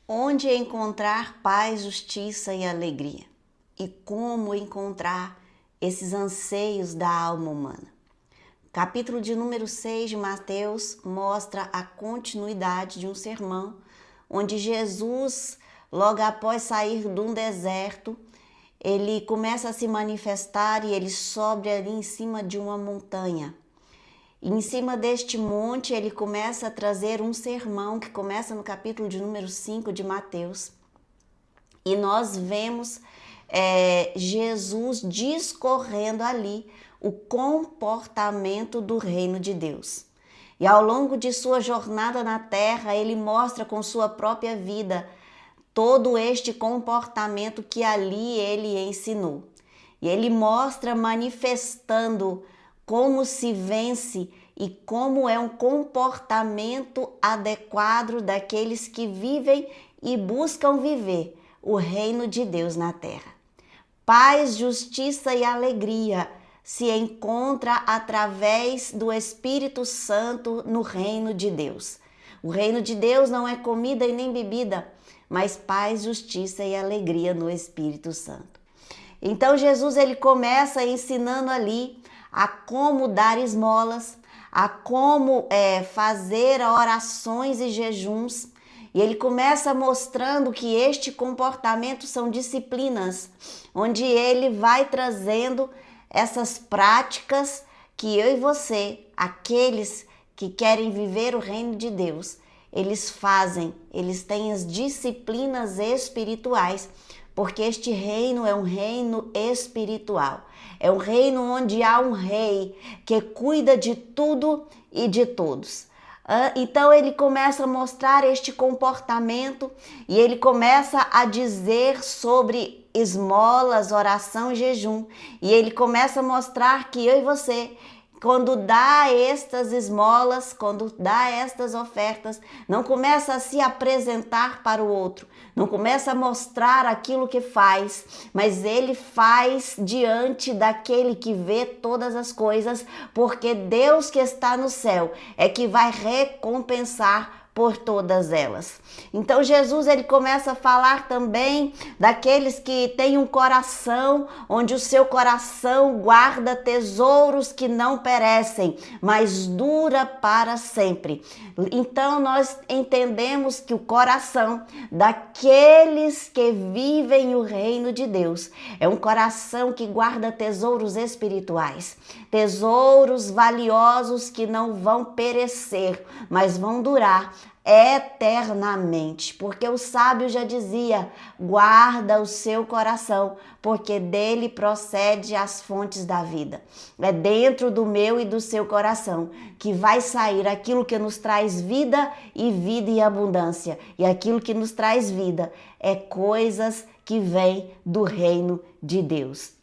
Onde encontrar paz, justiça e alegria? E como encontrar esses anseios da alma humana? Capítulo de número 6 de Mateus mostra a continuidade de um sermão onde Jesus, logo após sair de um deserto, ele começa a se manifestar e ele sobe ali em cima de uma montanha. E em cima deste monte ele começa a trazer um sermão que começa no capítulo de número 5 de Mateus. E nós vemos Jesus discorrendo ali o comportamento do reino de Deus. E ao longo de sua jornada na terra, ele mostra com sua própria vida todo este comportamento que ali ele ensinou. E ele mostra manifestando como se vence e como é um comportamento adequado daqueles que vivem e buscam viver o reino de Deus na terra. Paz, justiça e alegria se encontra através do Espírito Santo no reino de Deus. O reino de Deus não é comida e nem bebida, mas paz, justiça e alegria no Espírito Santo. Então Jesus ele começa ensinando ali a como dar esmolas, a como fazer orações e jejuns. E ele começa mostrando que este comportamento são disciplinas, onde ele vai trazendo essas práticas que eu e você, aqueles que querem viver o reino de Deus, eles fazem, eles têm as disciplinas espirituais, porque este reino é um reino espiritual. É um reino onde há um rei que cuida de tudo e de todos. Então ele começa a mostrar este comportamento e ele começa a dizer sobre esmolas, oração e jejum. E ele começa a mostrar que eu e você, quando dá estas esmolas, quando dá estas ofertas, não começa a se apresentar para o outro, não começa a mostrar aquilo que faz, mas ele faz diante daquele que vê todas as coisas, porque Deus que está no céu é que vai recompensar por todas elas. Então Jesus ele começa a falar também daqueles que têm um coração onde o seu coração guarda tesouros que não perecem, mas dura para sempre. Então nós entendemos que o coração daqueles que vivem o reino de Deus é um coração que guarda tesouros espirituais, tesouros valiosos que não vão perecer, mas vão durar eternamente, porque o sábio já dizia: guarda o seu coração, porque dele procede as fontes da vida. É dentro do meu e do seu coração que vai sair aquilo que nos traz vida e abundância, e aquilo que nos traz vida é coisas que vêm do reino de Deus.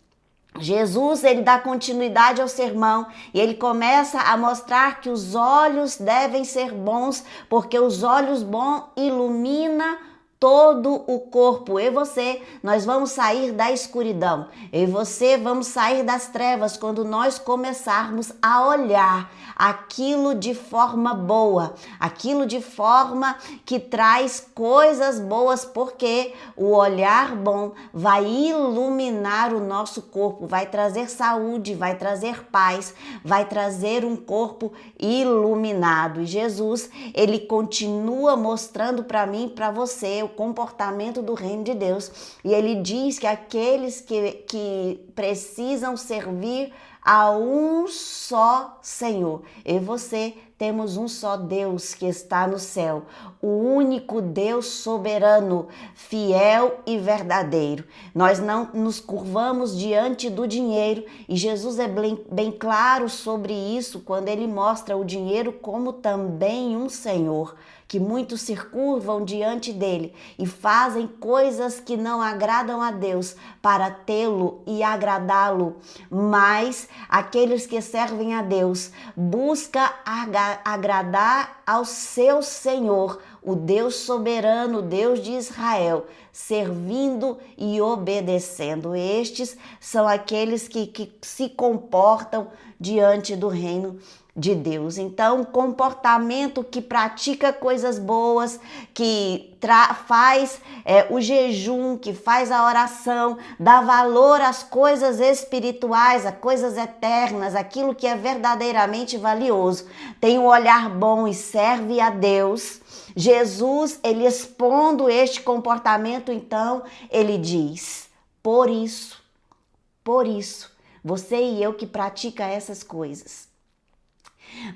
Jesus, ele dá continuidade ao sermão e ele começa a mostrar que os olhos devem ser bons, porque os olhos bons iluminam todo o corpo. Eu e você, nós vamos sair da escuridão. Eu e você vamos sair das trevas quando nós começarmos a olhar aquilo de forma boa, aquilo de forma que traz coisas boas, porque o olhar bom vai iluminar o nosso corpo, vai trazer saúde, vai trazer paz, vai trazer um corpo iluminado. E Jesus, ele continua mostrando para mim e para você o comportamento do reino de Deus. E ele diz que aqueles que precisam servir a um só Senhor. Eu e você temos um só Deus que está no céu, o único Deus soberano, fiel e verdadeiro. Nós não nos curvamos diante do dinheiro e Jesus é bem claro sobre isso quando ele mostra o dinheiro como também um senhor, que muitos se curvam diante dele e fazem coisas que não agradam a Deus para tê-lo e agradá-lo, mas aqueles que servem a Deus buscam agradar ao seu Senhor, o Deus soberano, o Deus de Israel, servindo e obedecendo. Estes são aqueles que se comportam diante do reino de Deus. Então, comportamento que pratica coisas boas, que faz o jejum, que faz a oração, dá valor às coisas espirituais, às coisas eternas, aquilo que é verdadeiramente valioso, tem um olhar bom e serve a Deus. Jesus, ele expondo este comportamento, então, ele diz: por isso, você e eu que pratica essas coisas,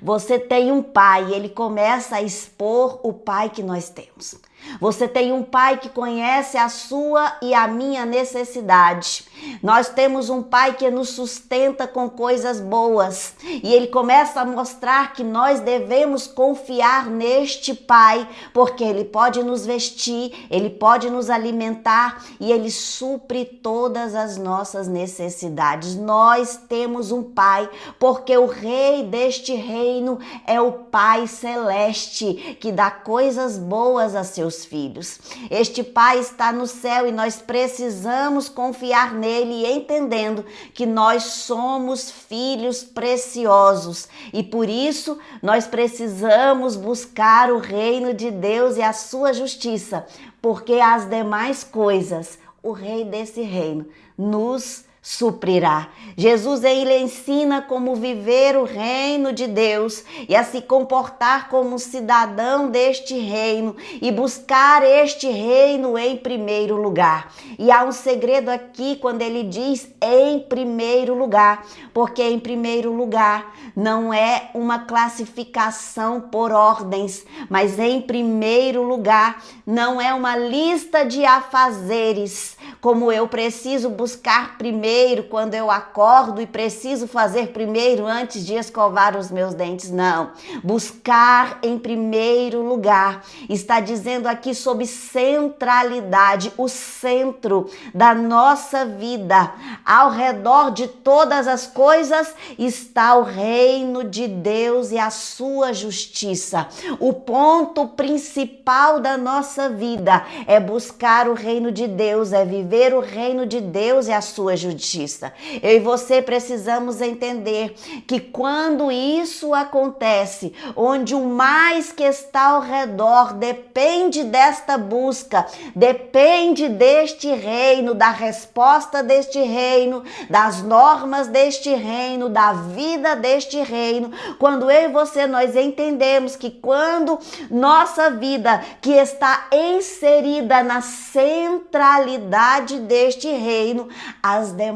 você tem um pai, ele começa a expor o pai que nós temos. Você tem um pai que conhece a sua e a minha necessidade. Nós temos um pai que nos sustenta com coisas boas. E ele começa a mostrar que nós devemos confiar neste pai, porque ele pode nos vestir, ele pode nos alimentar e ele supre todas as nossas necessidades. Nós temos um pai, porque o rei deste reino é o Pai Celeste, que dá coisas boas a seus filhos. Este Pai está no céu e nós precisamos confiar nele, entendendo que nós somos filhos preciosos e por isso nós precisamos buscar o reino de Deus e a sua justiça, porque as demais coisas o rei desse reino nos suprirá. Jesus, ele ensina como viver o reino de Deus e a se comportar como um cidadão deste reino e buscar este reino em primeiro lugar. E há um segredo aqui quando ele diz em primeiro lugar, porque em primeiro lugar não é uma classificação por ordens, mas em primeiro lugar não é uma lista de afazeres, como eu preciso buscar primeiro quando eu acordo e preciso fazer primeiro antes de escovar os meus dentes. Não. Buscar em primeiro lugar está dizendo aqui sobre centralidade, o centro da nossa vida. Ao redor de todas as coisas está o reino de Deus e a sua justiça. O ponto principal da nossa vida é buscar o reino de Deus, é viver o reino de Deus e a sua justiça. Eu e você precisamos entender que quando isso acontece, onde o mais que está ao redor depende desta busca, depende deste reino, da resposta deste reino, das normas deste reino, da vida deste reino, quando eu e você nós entendemos que quando nossa vida que está inserida na centralidade deste reino, as demais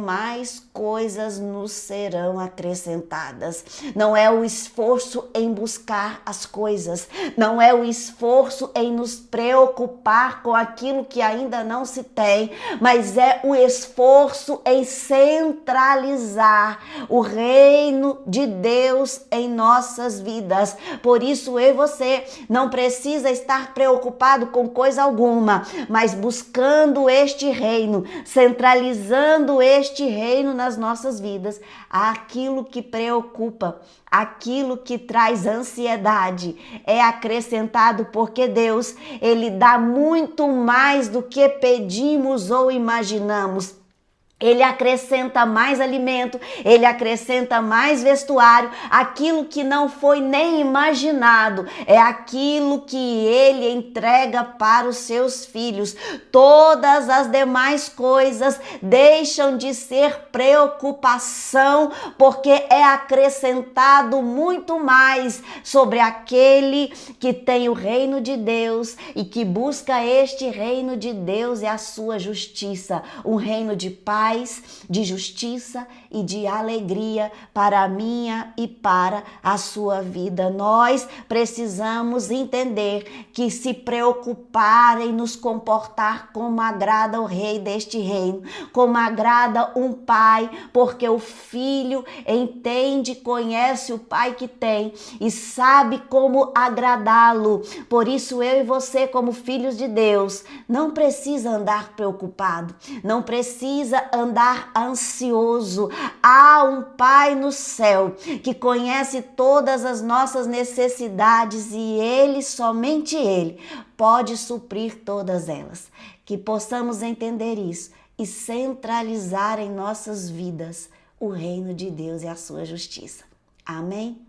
coisas nos serão acrescentadas. Não é o esforço em buscar as coisas, não é o esforço em nos preocupar com aquilo que ainda não se tem, mas é o esforço em centralizar o reino de Deus em nossas vidas. Por isso eu e você não precisa estar preocupado com coisa alguma, mas buscando este reino, centralizando este reino nas nossas vidas, aquilo que preocupa, aquilo que traz ansiedade é acrescentado, porque Deus, ele dá muito mais do que pedimos ou imaginamos. Ele acrescenta mais alimento, ele acrescenta mais vestuário, aquilo que não foi nem imaginado, é aquilo que ele entrega para os seus filhos. Todas as demais coisas deixam de ser preocupação, porque é acrescentado muito mais sobre aquele que tem o reino de Deus e que busca este reino de Deus e a sua justiça, um reino de paz, de justiça e de alegria para a minha e para a sua vida. Nós precisamos entender que se preocupar em nos comportar como agrada o rei deste reino, como agrada um pai, porque o filho entende, conhece o pai que tem e sabe como agradá-lo. Por isso eu e você, como filhos de Deus, não precisa andar preocupado, não precisa andar ansioso. Há um Pai no céu que conhece todas as nossas necessidades e Ele, somente Ele, pode suprir todas elas. Que possamos entender isso e centralizar em nossas vidas o reino de Deus e a sua justiça. Amém?